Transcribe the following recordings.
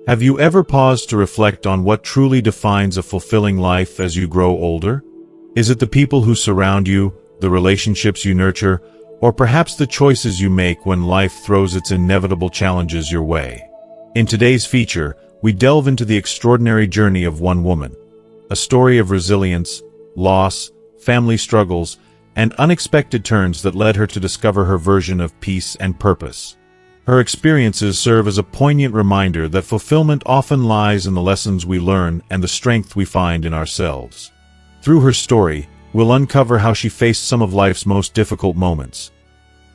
Have you ever paused to reflect on what truly defines a fulfilling life as you grow older? Is it the people who surround you, the relationships you nurture, or perhaps the choices you make when life throws its inevitable challenges your way? In today's feature, we delve into the extraordinary journey of one woman, a story of resilience, loss, family struggles, and unexpected turns that led her to discover her version of peace and purpose. Her experiences serve as a poignant reminder that fulfillment often lies in the lessons we learn and the strength we find in ourselves. Through her story, we'll uncover how she faced some of life's most difficult moments,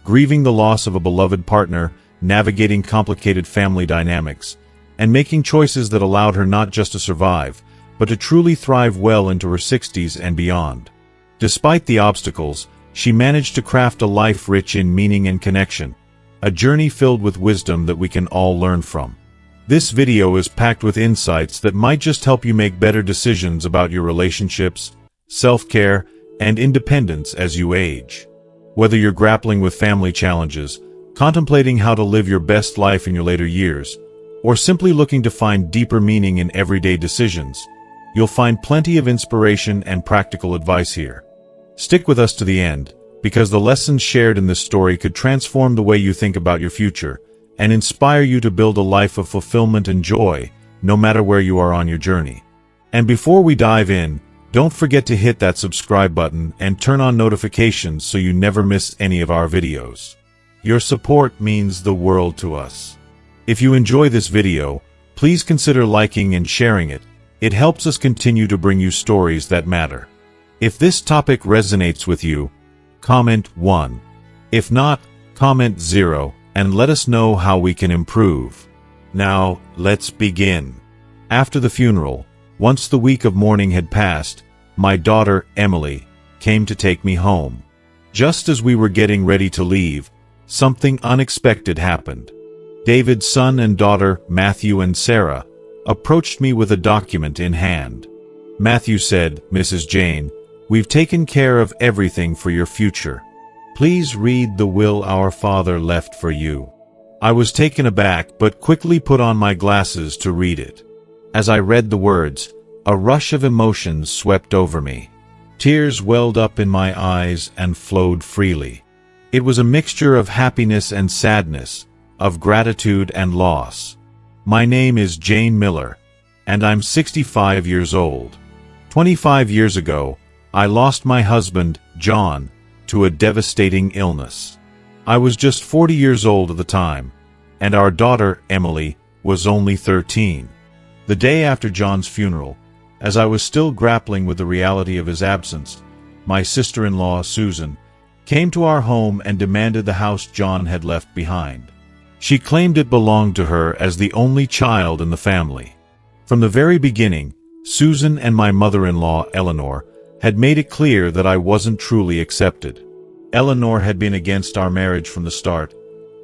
grieving the loss of a beloved partner, navigating complicated family dynamics, and making choices that allowed her not just to survive, but to truly thrive well into her 60s and beyond. Despite the obstacles, she managed to craft a life rich in meaning and connection, a journey filled with wisdom that we can all learn from. This video is packed with insights that might just help you make better decisions about your relationships, self-care, and independence as you age. Whether you're grappling with family challenges, contemplating how to live your best life in your later years, or simply looking to find deeper meaning in everyday decisions, you'll find plenty of inspiration and practical advice here. Stick with us to the end, because the lessons shared in this story could transform the way you think about your future and inspire you to build a life of fulfillment and joy, no matter where you are on your journey. And before we dive in, don't forget to hit that subscribe button and turn on notifications so you never miss any of our videos. Your support means the world to us. If you enjoy this video, please consider liking and sharing it. It helps us continue to bring you stories that matter. If this topic resonates with you, comment 1. If not, comment 0, and let us know how we can improve. Now, let's begin. After the funeral, once the week of mourning had passed, my daughter, Emily, came to take me home. Just as we were getting ready to leave, something unexpected happened. David's son and daughter, Matthew and Sarah, approached me with a document in hand. Matthew said, "Mrs. Jane, we've taken care of everything for your future. Please read the will our father left for you." I was taken aback but quickly put on my glasses to read it. As I read the words, a rush of emotions swept over me. Tears welled up in my eyes and flowed freely. It was a mixture of happiness and sadness, of gratitude and loss. My name is Jane Miller, and I'm 65 years old. 25 years ago, I lost my husband, John, to a devastating illness. I was just 40 years old at the time, and our daughter, Emily, was only 13. The day after John's funeral, as I was still grappling with the reality of his absence, my sister-in-law, Susan, came to our home and demanded the house John had left behind. She claimed it belonged to her as the only child in the family. From the very beginning, Susan and my mother-in-law, Eleanor, had made it clear that I wasn't truly accepted. Eleanor had been against our marriage from the start,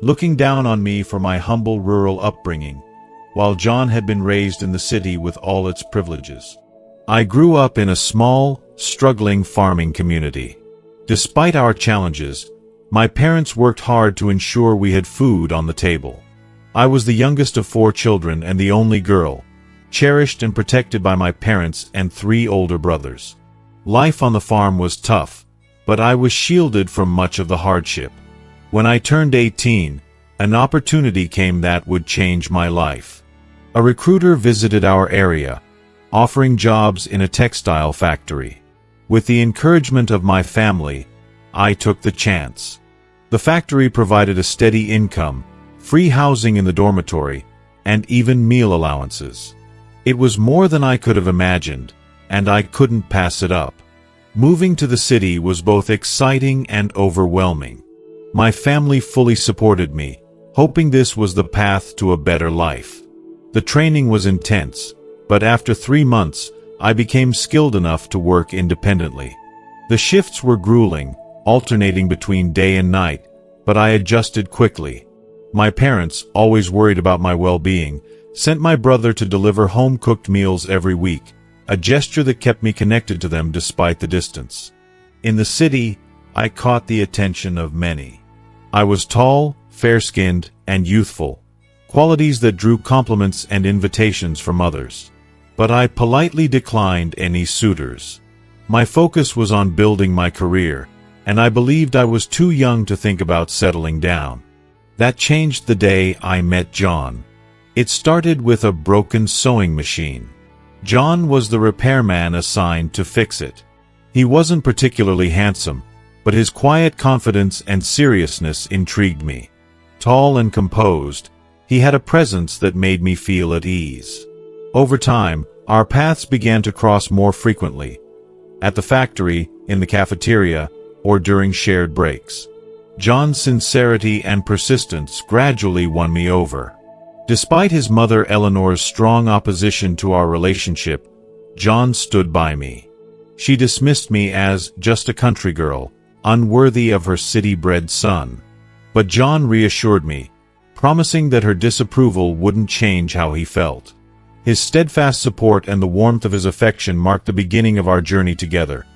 looking down on me for my humble rural upbringing, while John had been raised in the city with all its privileges. I grew up in a small, struggling farming community. Despite our challenges, my parents worked hard to ensure we had food on the table. I was the youngest of 4 children and the only girl, cherished and protected by my parents and 3 older brothers. Life on the farm was tough, but I was shielded from much of the hardship. When I turned 18, an opportunity came that would change my life. A recruiter visited our area, offering jobs in a textile factory. With the encouragement of my family, I took the chance. The factory provided a steady income, free housing in the dormitory, and even meal allowances. It was more than I could have imagined, and I couldn't pass it up. Moving to the city was both exciting and overwhelming. My family fully supported me, hoping this was the path to a better life. The training was intense, but after 3 months, I became skilled enough to work independently. The shifts were grueling, alternating between day and night, but I adjusted quickly. My parents, always worried about my well-being, sent my brother to deliver home-cooked meals every week, a gesture that kept me connected to them despite the distance. In the city, I caught the attention of many. I was tall, fair-skinned, and youthful, qualities that drew compliments and invitations from others. But I politely declined any suitors. My focus was on building my career, and I believed I was too young to think about settling down. That changed the day I met John. It started with a broken sewing machine. John was the repairman assigned to fix it. He wasn't particularly handsome, but his quiet confidence and seriousness intrigued me. Tall and composed, he had a presence that made me feel at ease. Over time, our paths began to cross more frequently, at the factory, in the cafeteria, or during shared breaks. John's sincerity and persistence gradually won me over. Despite his mother Eleanor's strong opposition to our relationship, John stood by me. She dismissed me as just a country girl, unworthy of her city-bred son. But John reassured me, promising that her disapproval wouldn't change how he felt. His steadfast support and the warmth of his affection marked the beginning of our journey together,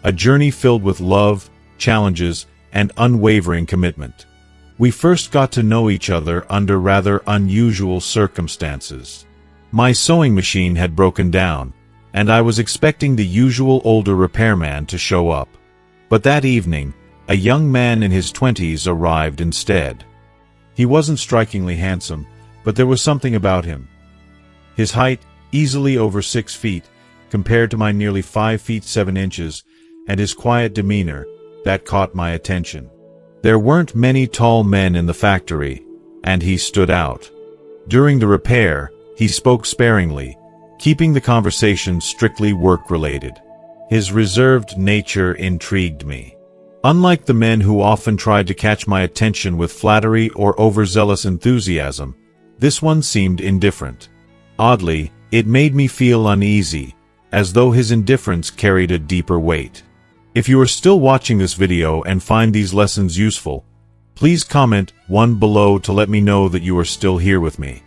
a journey filled with love, challenges, and unwavering commitment. We first got to know each other under rather unusual circumstances. My sewing machine had broken down, and I was expecting the usual older repairman to show up. But that evening, a young man in his 20s arrived instead. He wasn't strikingly handsome, but there was something about him. His height, easily over 6 feet, compared to my nearly 5 feet 7 inches, and his quiet demeanor, that caught my attention. There weren't many tall men in the factory, and he stood out. During the repair, he spoke sparingly, keeping the conversation strictly work-related. His reserved nature intrigued me. Unlike the men who often tried to catch my attention with flattery or overzealous enthusiasm, this one seemed indifferent. Oddly, it made me feel uneasy, as though his indifference carried a deeper weight. If you are still watching this video and find these lessons useful, please comment 1 below to let me know that you are still here with me.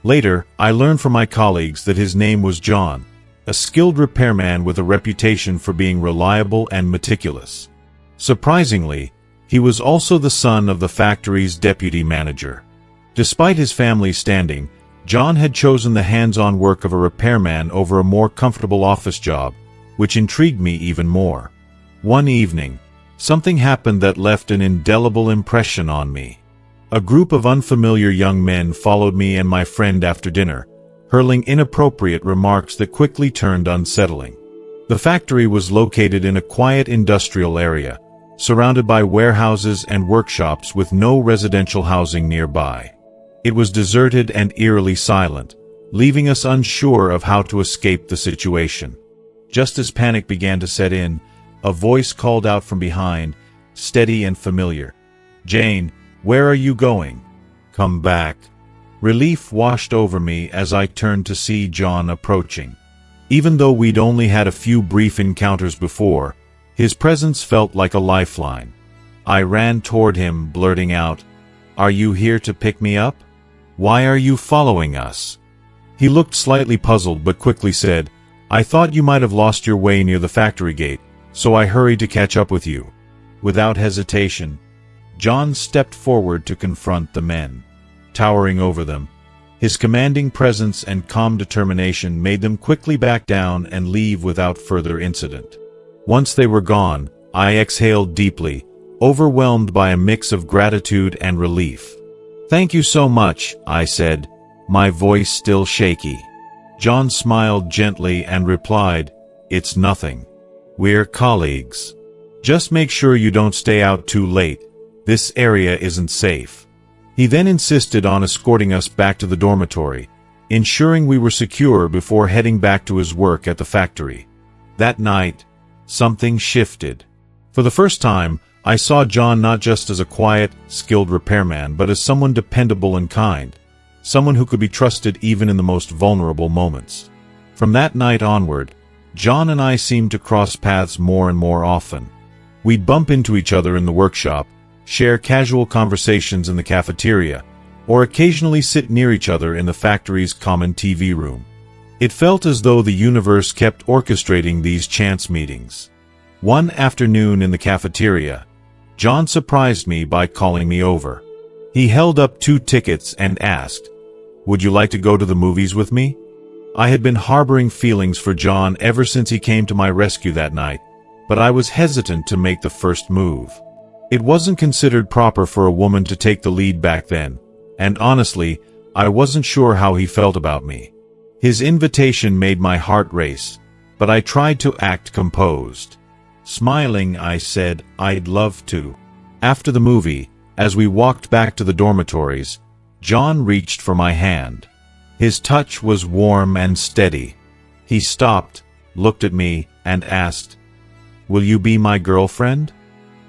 Later, I learned from my colleagues that his name was John, a skilled repairman with a reputation for being reliable and meticulous. Surprisingly, he was also the son of the factory's deputy manager. Despite his family's standing, John had chosen the hands-on work of a repairman over a more comfortable office job, which intrigued me even more. One evening, something happened that left an indelible impression on me. A group of unfamiliar young men followed me and my friend after dinner, hurling inappropriate remarks that quickly turned unsettling. The factory was located in a quiet industrial area, surrounded by warehouses and workshops with no residential housing nearby. It was deserted and eerily silent, leaving us unsure of how to escape the situation. Just as panic began to set in, a voice called out from behind, steady and familiar. "Jane, where are you going? Come back." Relief washed over me as I turned to see John approaching. Even though we'd only had a few brief encounters before, his presence felt like a lifeline. I ran toward him, blurting out, "Are you here to pick me up? Why are you following us?" He looked slightly puzzled but quickly said, "I thought you might have lost your way near the factory gate, so I hurried to catch up with you." Without hesitation, John stepped forward to confront the men. Towering over them, his commanding presence and calm determination made them quickly back down and leave without further incident. Once they were gone, I exhaled deeply, overwhelmed by a mix of gratitude and relief. "Thank you so much," I said, my voice still shaky. John smiled gently and replied, "It's nothing. We're colleagues. Just make sure you don't stay out too late. This area isn't safe." He then insisted on escorting us back to the dormitory, ensuring we were secure before heading back to his work at the factory. That night, something shifted. For the first time, I saw John not just as a quiet, skilled repairman, but as someone dependable and kind, someone who could be trusted even in the most vulnerable moments. From that night onward, John and I seemed to cross paths more and more often. We'd bump into each other in the workshop, share casual conversations in the cafeteria, or occasionally sit near each other in the factory's common TV room. It felt as though the universe kept orchestrating these chance meetings. One afternoon in the cafeteria, John surprised me by calling me over. He held up 2 tickets and asked, Would you like to go to the movies with me? I had been harboring feelings for John ever since he came to my rescue that night, but I was hesitant to make the first move. It wasn't considered proper for a woman to take the lead back then, and honestly, I wasn't sure how he felt about me. His invitation made my heart race, but I tried to act composed. Smiling, I said, "I'd love to." After the movie, as we walked back to the dormitories, John reached for my hand. His touch was warm and steady. He stopped, looked at me, and asked, "Will you be my girlfriend?"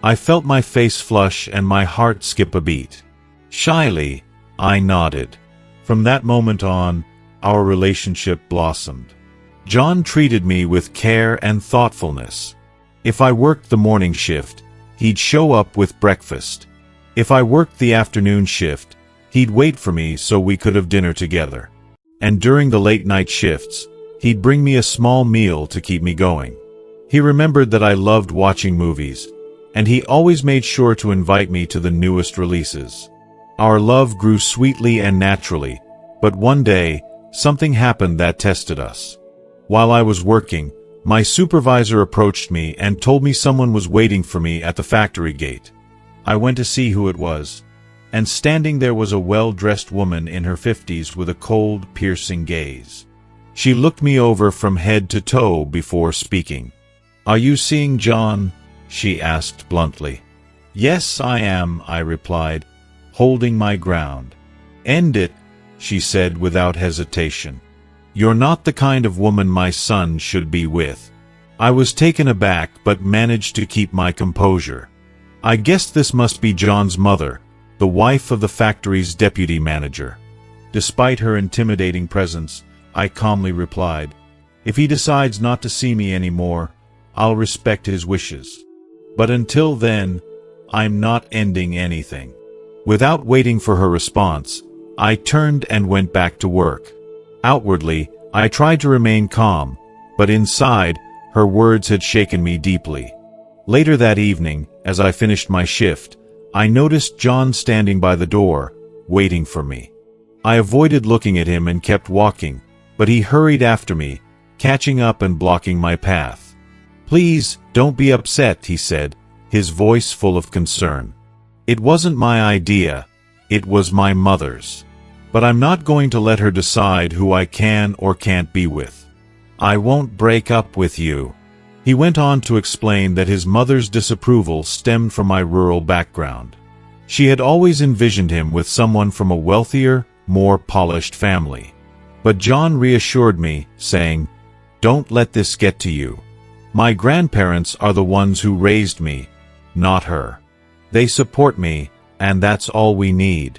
I felt my face flush and my heart skip a beat. Shyly, I nodded. From that moment on, our relationship blossomed. John treated me with care and thoughtfulness. If I worked the morning shift, he'd show up with breakfast. If I worked the afternoon shift, he'd wait for me so we could have dinner together. And during the late-night shifts, he'd bring me a small meal to keep me going. He remembered that I loved watching movies, and he always made sure to invite me to the newest releases. Our love grew sweetly and naturally, but one day, something happened that tested us. While I was working, my supervisor approached me and told me someone was waiting for me at the factory gate. I went to see who it was, and standing there was a well-dressed woman in her 50s with a cold, piercing gaze. She looked me over from head to toe before speaking. "Are you seeing John?" she asked bluntly. "Yes, I am," I replied, holding my ground. "End it," she said without hesitation. "You're not the kind of woman my son should be with." I was taken aback but managed to keep my composure. I guessed this must be John's mother, the wife of the factory's deputy manager. Despite her intimidating presence, I calmly replied, "If he decides not to see me anymore, I'll respect his wishes. But until then, I'm not ending anything." Without waiting for her response, I turned and went back to work. Outwardly, I tried to remain calm, but inside, her words had shaken me deeply. Later that evening, as I finished my shift, I noticed John standing by the door, waiting for me. I avoided looking at him and kept walking, but he hurried after me, catching up and blocking my path. "Please, don't be upset," he said, his voice full of concern. "It wasn't my idea, it was my mother's. But I'm not going to let her decide who I can or can't be with. I won't break up with you." He went on to explain that his mother's disapproval stemmed from my rural background. She had always envisioned him with someone from a wealthier, more polished family. But John reassured me, saying, "Don't let this get to you. My grandparents are the ones who raised me, not her. They support me, and that's all we need."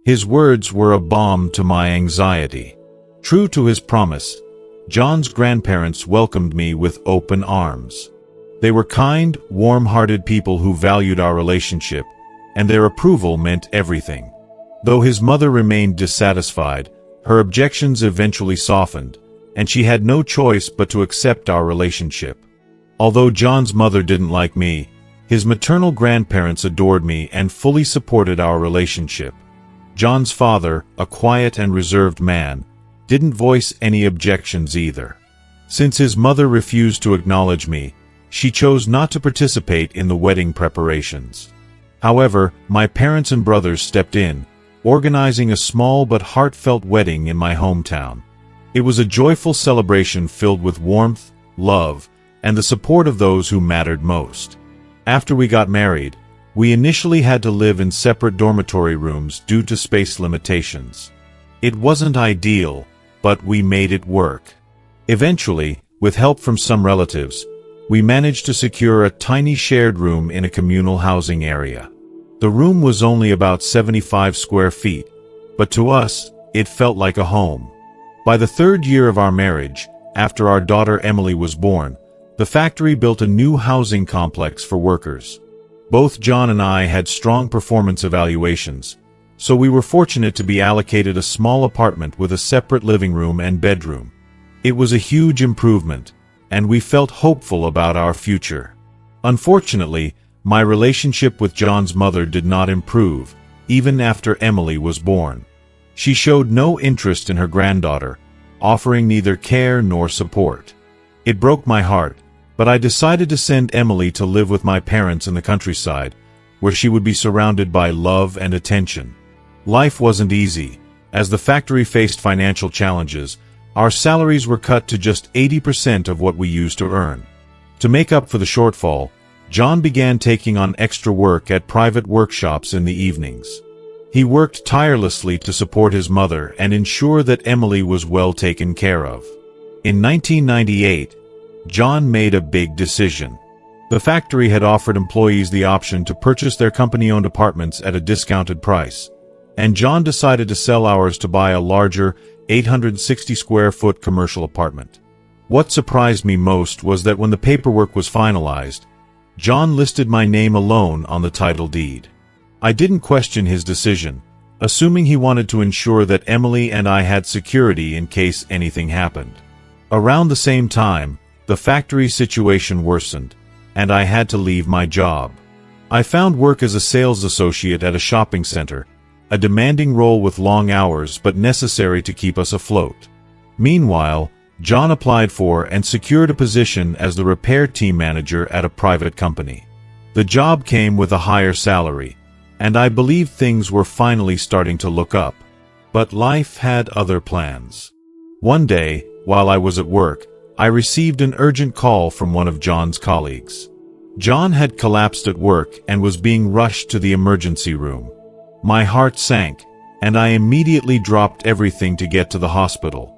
His words were a balm to my anxiety. True to his promise, John's grandparents welcomed me with open arms. They were kind, warm-hearted people who valued our relationship, and their approval meant everything. Though his mother remained dissatisfied, her objections eventually softened, and she had no choice but to accept our relationship. Although John's mother didn't like me, his maternal grandparents adored me and fully supported our relationship. John's father, a quiet and reserved man, didn't voice any objections either. Since his mother refused to acknowledge me, she chose not to participate in the wedding preparations. However, my parents and brothers stepped in, organizing a small but heartfelt wedding in my hometown. It was a joyful celebration filled with warmth, love, and the support of those who mattered most. After we got married, we initially had to live in separate dormitory rooms due to space limitations. It wasn't ideal, but we made it work. Eventually, with help from some relatives, we managed to secure a tiny shared room in a communal housing area. The room was only about 75 square feet, but to us, it felt like a home. By the third year of our marriage, after our daughter Emily was born, the factory built a new housing complex for workers. Both John and I had strong performance evaluations, so we were fortunate to be allocated a small apartment with a separate living room and bedroom. It was a huge improvement, and we felt hopeful about our future. Unfortunately, my relationship with John's mother did not improve, even after Emily was born. She showed no interest in her granddaughter, offering neither care nor support. It broke my heart, but I decided to send Emily to live with my parents in the countryside, where she would be surrounded by love and attention. Life wasn't easy. As the factory faced financial challenges, our salaries were cut to just 80% of what we used to earn. To make up for the shortfall, John began taking on extra work at private workshops in the evenings. He worked tirelessly to support his mother and ensure that Emily was well taken care of. In 1998, John made a big decision. The factory had offered employees the option to purchase their company-owned apartments at a discounted price, and John decided to sell ours to buy a larger, 860-square-foot commercial apartment. What surprised me most was that when the paperwork was finalized, John listed my name alone on the title deed. I didn't question his decision, assuming he wanted to ensure that Emily and I had security in case anything happened. Around the same time, the factory situation worsened, and I had to leave my job. I found work as a sales associate at a shopping center, a demanding role with long hours but necessary to keep us afloat. Meanwhile, John applied for and secured a position as the repair team manager at a private company. The job came with a higher salary, and I believed things were finally starting to look up. But life had other plans. One day, while I was at work, I received an urgent call from one of John's colleagues. John had collapsed at work and was being rushed to the emergency room. My heart sank, and I immediately dropped everything to get to the hospital.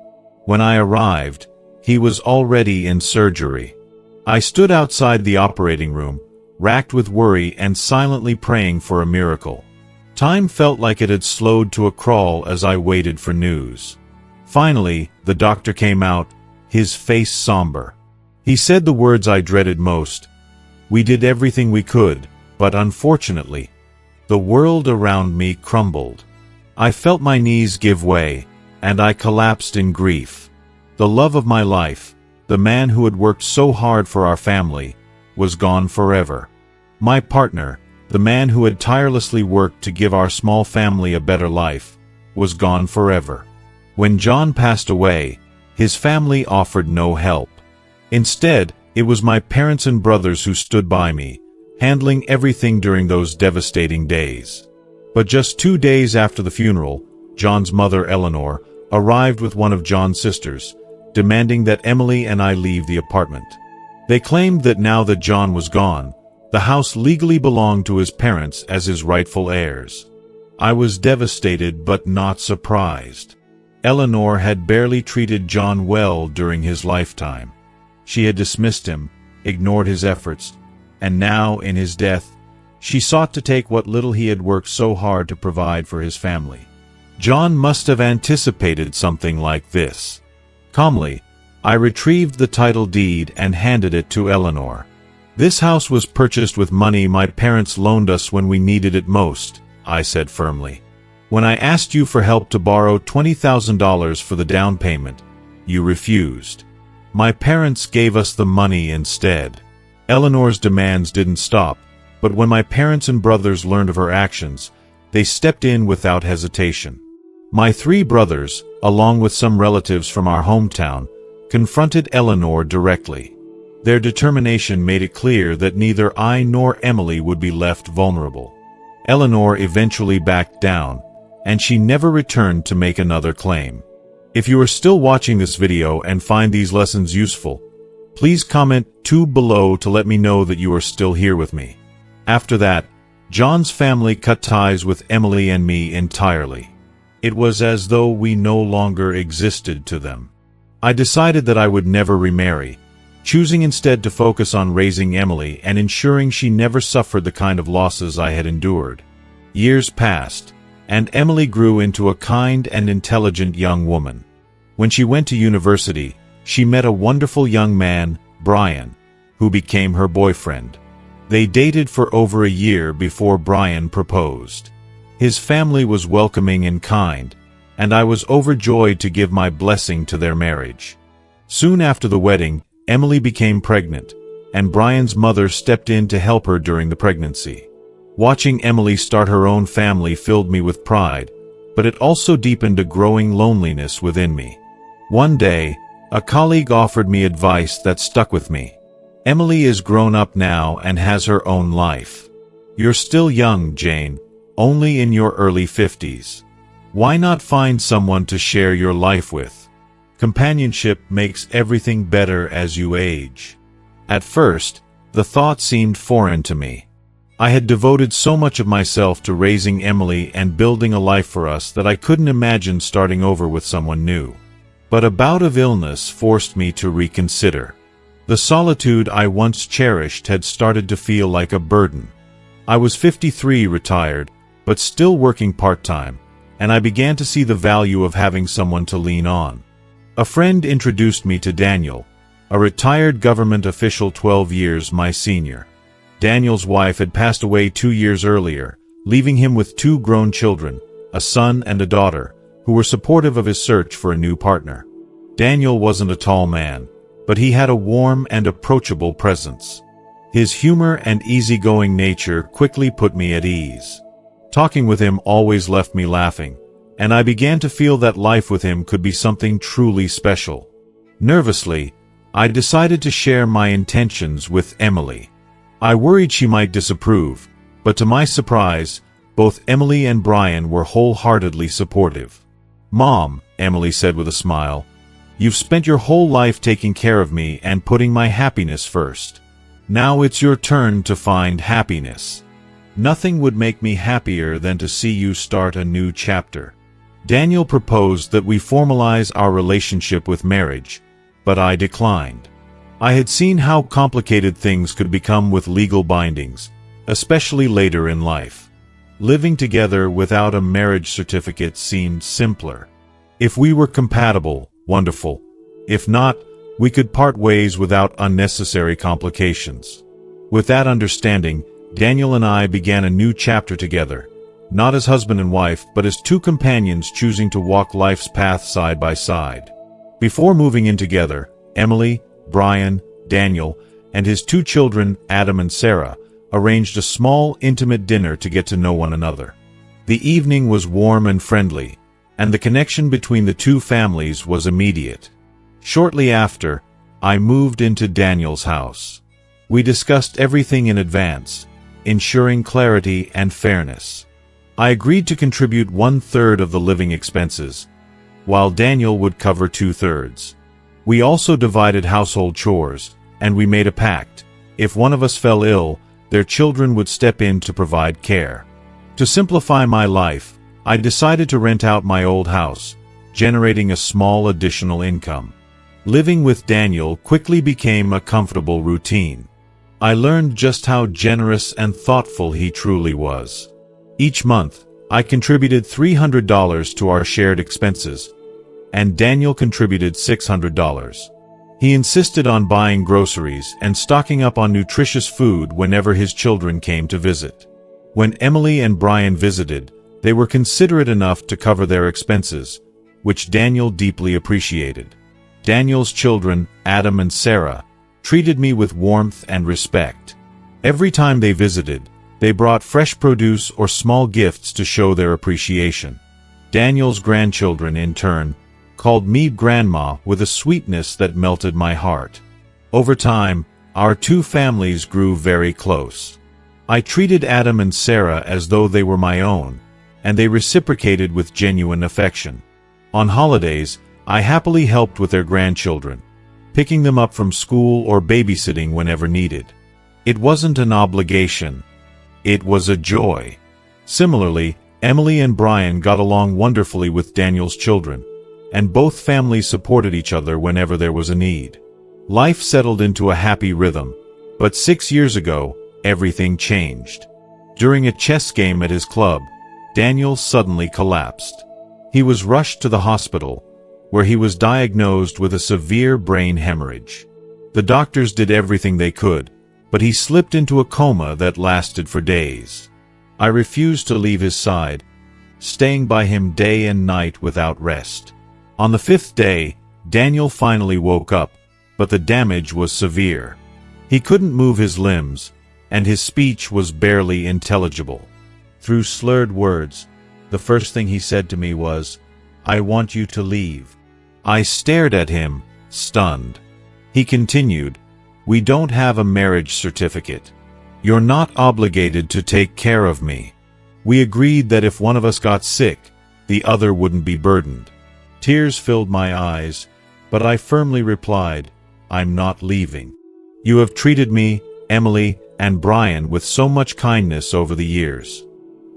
When I arrived, he was already in surgery. I stood outside the operating room, racked with worry and silently praying for a miracle. Time felt like it had slowed to a crawl as I waited for news. Finally, the doctor came out, his face somber. He said the words I dreaded most. "We did everything we could, but unfortunately, the world around me crumbled." I felt my knees give way, and I collapsed in grief. The love of my life, the man who had worked so hard for our family, was gone forever. My partner, the man who had tirelessly worked to give our small family a better life, was gone forever. When John passed away, his family offered no help. Instead, it was my parents and brothers who stood by me, handling everything during those devastating days. But just 2 days after the funeral, John's mother, Eleanor, arrived with one of John's sisters, demanding that Emily and I leave the apartment. They claimed that now that John was gone, the house legally belonged to his parents as his rightful heirs. I was devastated but not surprised. Eleanor had barely treated John well during his lifetime. She had dismissed him, ignored his efforts, and now, in his death, she sought to take what little he had worked so hard to provide for his family. John must have anticipated something like this. Calmly, I retrieved the title deed and handed it to Eleanor. "This house was purchased with money my parents loaned us when we needed it most," I said firmly. "When I asked you for help to borrow $20,000 for the down payment, you refused. My parents gave us the money instead." Eleanor's demands didn't stop, but when my parents and brothers learned of her actions, they stepped in without hesitation. My 3 brothers, along with some relatives from our hometown, confronted Eleanor directly. Their determination made it clear that neither I nor Emily would be left vulnerable. Eleanor eventually backed down, and she never returned to make another claim. If you are still watching this video and find these lessons useful, please comment 2 below to let me know that you are still here with me. After that, John's family cut ties with Emily and me entirely. It was as though we no longer existed to them. I decided that I would never remarry, choosing instead to focus on raising Emily and ensuring she never suffered the kind of losses I had endured. Years passed, and Emily grew into a kind and intelligent young woman. When she went to university, she met a wonderful young man, Brian, who became her boyfriend. They dated for over a year before Brian proposed. His family was welcoming and kind, and I was overjoyed to give my blessing to their marriage. Soon after the wedding, Emily became pregnant, and Brian's mother stepped in to help her during the pregnancy. Watching Emily start her own family filled me with pride, but it also deepened a growing loneliness within me. One day, a colleague offered me advice that stuck with me. "Emily is grown up now and has her own life. You're still young, Jane, only in your early 50s. Why not find someone to share your life with? Companionship makes everything better as you age." At first, the thought seemed foreign to me. I had devoted so much of myself to raising Emily and building a life for us that I couldn't imagine starting over with someone new. But a bout of illness forced me to reconsider. The solitude I once cherished had started to feel like a burden. I was 53, retired, but still working part-time, and I began to see the value of having someone to lean on. A friend introduced me to Daniel, a retired government official 12 years my senior. Daniel's wife had passed away 2 years earlier, leaving him with 2 grown children, a son and a daughter, who were supportive of his search for a new partner. Daniel wasn't a tall man, but he had a warm and approachable presence. His humor and easygoing nature quickly put me at ease. Talking with him always left me laughing, and I began to feel that life with him could be something truly special. Nervously, I decided to share my intentions with Emily. I worried she might disapprove, but to my surprise, both Emily and Brian were wholeheartedly supportive. "Mom," Emily said with a smile, "you've spent your whole life taking care of me and putting my happiness first. Now it's your turn to find happiness. Nothing would make me happier than to see you start a new chapter." Daniel proposed that we formalize our relationship with marriage, but I declined. I had seen how complicated things could become with legal bindings, especially later in life. Living together without a marriage certificate seemed simpler. If we were compatible, wonderful. If not, we could part ways without unnecessary complications. With that understanding, Daniel and I began a new chapter together, not as husband and wife, but as 2 companions choosing to walk life's path side by side. Before moving in together, Emily, Brian, Daniel, and his 2 children, Adam and Sarah, arranged a small, intimate dinner to get to know one another. The evening was warm and friendly, and the connection between the 2 families was immediate. Shortly after, I moved into Daniel's house. We discussed everything in advance, ensuring clarity and fairness. I agreed to contribute 1/3 of the living expenses, while Daniel would cover 2/3. We also divided household chores, and we made a pact. If one of us fell ill, their children would step in to provide care. To simplify my life, I decided to rent out my old house, generating a small additional income. Living with Daniel quickly became a comfortable routine. I learned just how generous and thoughtful he truly was. Each month, I contributed $300 to our shared expenses, and Daniel contributed $600. He insisted on buying groceries and stocking up on nutritious food whenever his children came to visit. When Emily and Brian visited, they were considerate enough to cover their expenses, which Daniel deeply appreciated. Daniel's children, Adam and Sarah, treated me with warmth and respect. Every time they visited, they brought fresh produce or small gifts to show their appreciation. Daniel's grandchildren, in turn, called me Grandma with a sweetness that melted my heart. Over time, our 2 families grew very close. I treated Adam and Sarah as though they were my own, and they reciprocated with genuine affection. On holidays, I happily helped with their grandchildren, picking them up from school or babysitting whenever needed. It wasn't an obligation. It was a joy. Similarly, Emily and Brian got along wonderfully with Daniel's children, and both families supported each other whenever there was a need. Life settled into a happy rhythm, but 6 years ago, everything changed. During a chess game at his club, Daniel suddenly collapsed. He was rushed to the hospital, where he was diagnosed with a severe brain hemorrhage. The doctors did everything they could, but he slipped into a coma that lasted for days. I refused to leave his side, staying by him day and night without rest. On the 5th day, Daniel finally woke up, but the damage was severe. He couldn't move his limbs, and his speech was barely intelligible. Through slurred words, The first thing he said to me was, "I want you to leave." I stared at him, stunned. He continued, "We don't have a marriage certificate. You're not obligated to take care of me. We agreed that if one of us got sick, the other wouldn't be burdened." Tears filled my eyes, but I firmly replied, "I'm not leaving. You have treated me, Emily, and Brian with so much kindness over the years.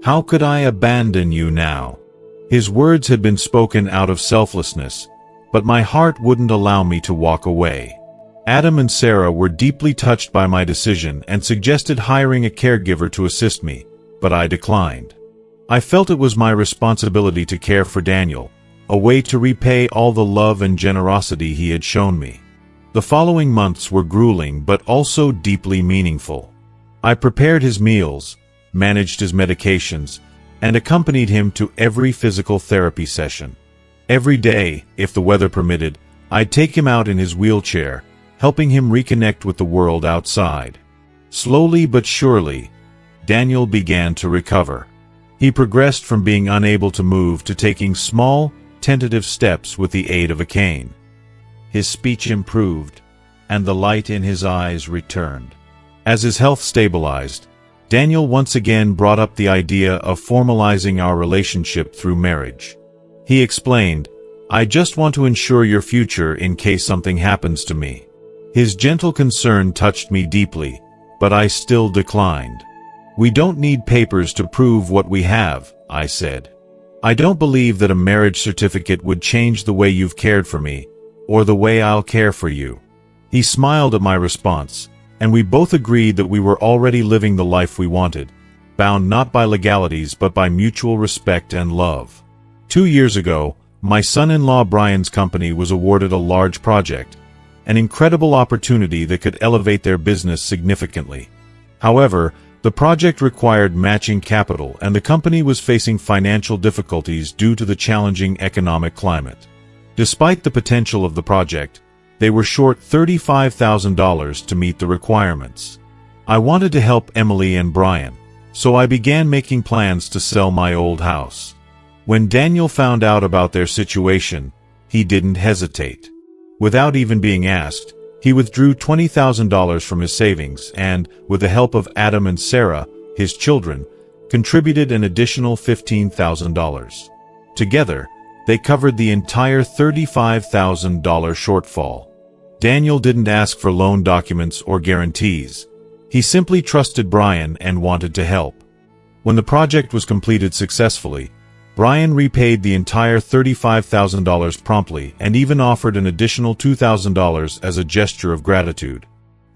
How could I abandon you now?" His words had been spoken out of selflessness, but my heart wouldn't allow me to walk away. Adam and Sarah were deeply touched by my decision and suggested hiring a caregiver to assist me, but I declined. I felt it was my responsibility to care for Daniel, a way to repay all the love and generosity he had shown me. The following months were grueling but also deeply meaningful. I prepared his meals, managed his medications, and accompanied him to every physical therapy session. Every day, if the weather permitted, I'd take him out in his wheelchair, helping him reconnect with the world outside. Slowly but surely, Daniel began to recover. He progressed from being unable to move to taking small, tentative steps with the aid of a cane. His speech improved, and the light in his eyes returned. As his health stabilized, Daniel once again brought up the idea of formalizing our relationship through marriage. He explained, "I just want to ensure your future in case something happens to me." His gentle concern touched me deeply, but I still declined. "We don't need papers to prove what we have," I said. "I don't believe that a marriage certificate would change the way you've cared for me, or the way I'll care for you." He smiled at my response, and we both agreed that we were already living the life we wanted, bound not by legalities but by mutual respect and love. 2 years ago, my son-in-law Brian's company was awarded a large project, an incredible opportunity that could elevate their business significantly. However, the project required matching capital and the company was facing financial difficulties due to the challenging economic climate. Despite the potential of the project, they were short $35,000 to meet the requirements. I wanted to help Emily and Brian, so I began making plans to sell my old house. When Daniel found out about their situation, he didn't hesitate. Without even being asked, he withdrew $20,000 from his savings and, with the help of Adam and Sarah, his children, contributed an additional $15,000. Together, they covered the entire $35,000 shortfall. Daniel didn't ask for loan documents or guarantees. He simply trusted Brian and wanted to help. When the project was completed successfully, Brian repaid the entire $35,000 promptly and even offered an additional $2,000 as a gesture of gratitude.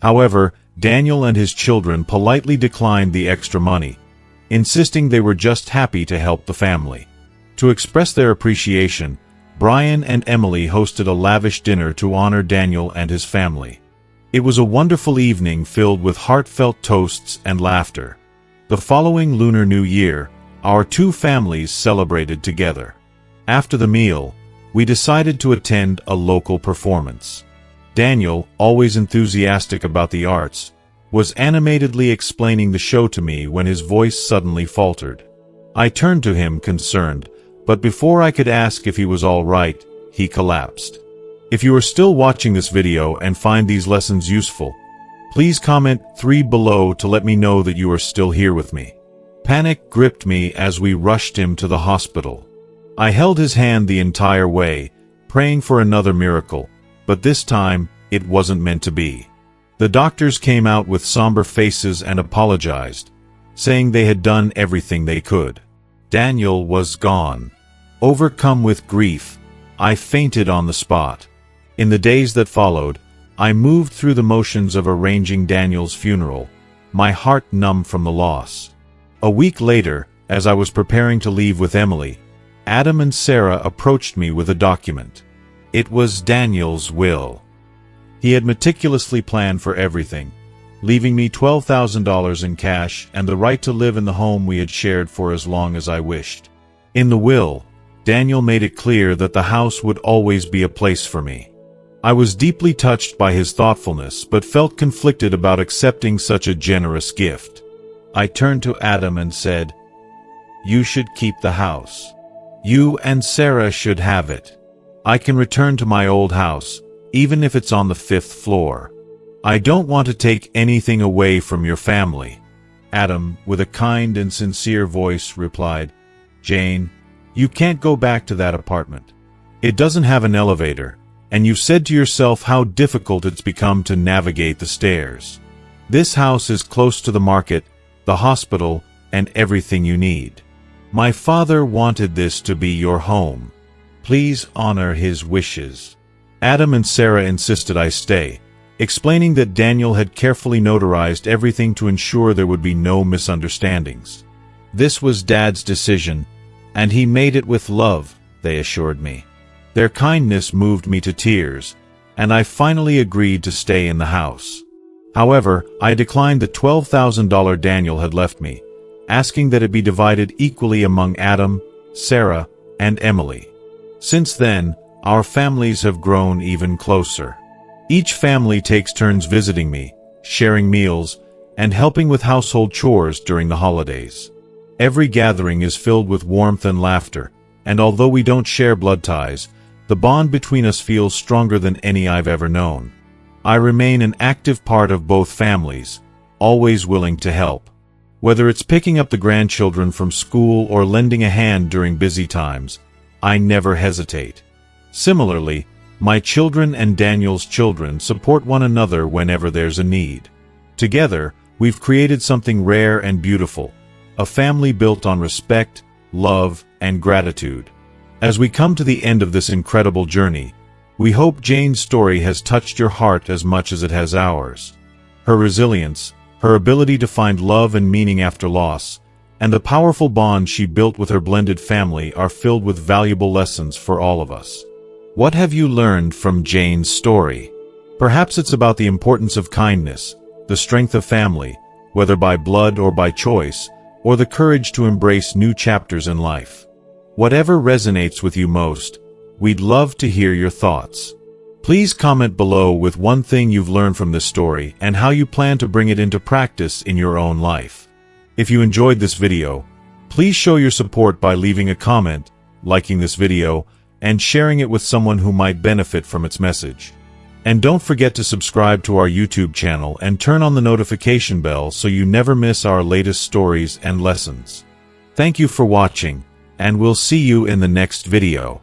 However, Daniel and his children politely declined the extra money, insisting they were just happy to help the family. To express their appreciation, Brian and Emily hosted a lavish dinner to honor Daniel and his family. It was a wonderful evening filled with heartfelt toasts and laughter. The following Lunar New Year, our two families celebrated together. After the meal, we decided to attend a local performance. Daniel, always enthusiastic about the arts, was animatedly explaining the show to me when his voice suddenly faltered. I turned to him concerned, but before I could ask if he was all right, he collapsed. If you are still watching this video and find these lessons useful, please comment 3 below to let me know that you are still here with me. Panic gripped me as we rushed him to the hospital. I held his hand the entire way, praying for another miracle, but this time, it wasn't meant to be. The doctors came out with somber faces and apologized, saying they had done everything they could. Daniel was gone. Overcome with grief, I fainted on the spot. In the days that followed, I moved through the motions of arranging Daniel's funeral, my heart numb from the loss. A week later, as I was preparing to leave with Emily, Adam and Sarah approached me with a document. It was Daniel's will. He had meticulously planned for everything, leaving me $12,000 in cash and the right to live in the home we had shared for as long as I wished. In the will, Daniel made it clear that the house would always be a place for me. I was deeply touched by his thoughtfulness but felt conflicted about accepting such a generous gift. I turned to Adam and said, You should keep the house. You and Sarah should have it. I can return to my old house, even if it's on the 5th floor. I don't want to take anything away from your family." Adam, with a kind and sincere voice, replied, "Jane, you can't go back to that apartment. It doesn't have an elevator, and you've said to yourself how difficult it's become to navigate the stairs. This house is close to the market, the hospital, and everything you need. My father wanted this to be your home. Please honor his wishes." Adam and Sarah insisted I stay, explaining that Daniel had carefully notarized everything to ensure there would be no misunderstandings. "This was Dad's decision, and he made it with love," they assured me. Their kindness moved me to tears, and I finally agreed to stay in the house. However, I declined the $12,000 Daniel had left me, asking that it be divided equally among Adam, Sarah, and Emily. Since then, our families have grown even closer. Each family takes turns visiting me, sharing meals, and helping with household chores during the holidays. Every gathering is filled with warmth and laughter, and although we don't share blood ties, the bond between us feels stronger than any I've ever known. I remain an active part of both families, always willing to help. Whether it's picking up the grandchildren from school or lending a hand during busy times, I never hesitate. Similarly, my children and Daniel's children support one another whenever there's a need. Together, we've created something rare and beautiful, a family built on respect, love, and gratitude. As we come to the end of this incredible journey, we hope Jane's story has touched your heart as much as it has ours. Her resilience, her ability to find love and meaning after loss, and the powerful bond she built with her blended family are filled with valuable lessons for all of us. What have you learned from Jane's story? Perhaps it's about the importance of kindness, the strength of family, whether by blood or by choice, or the courage to embrace new chapters in life. Whatever resonates with you most, we'd love to hear your thoughts. Please comment below with one thing you've learned from this story and how you plan to bring it into practice in your own life. If you enjoyed this video, please show your support by leaving a comment, liking this video, and sharing it with someone who might benefit from its message. And don't forget to subscribe to our YouTube channel and turn on the notification bell so you never miss our latest stories and lessons. Thank you for watching, and we'll see you in the next video.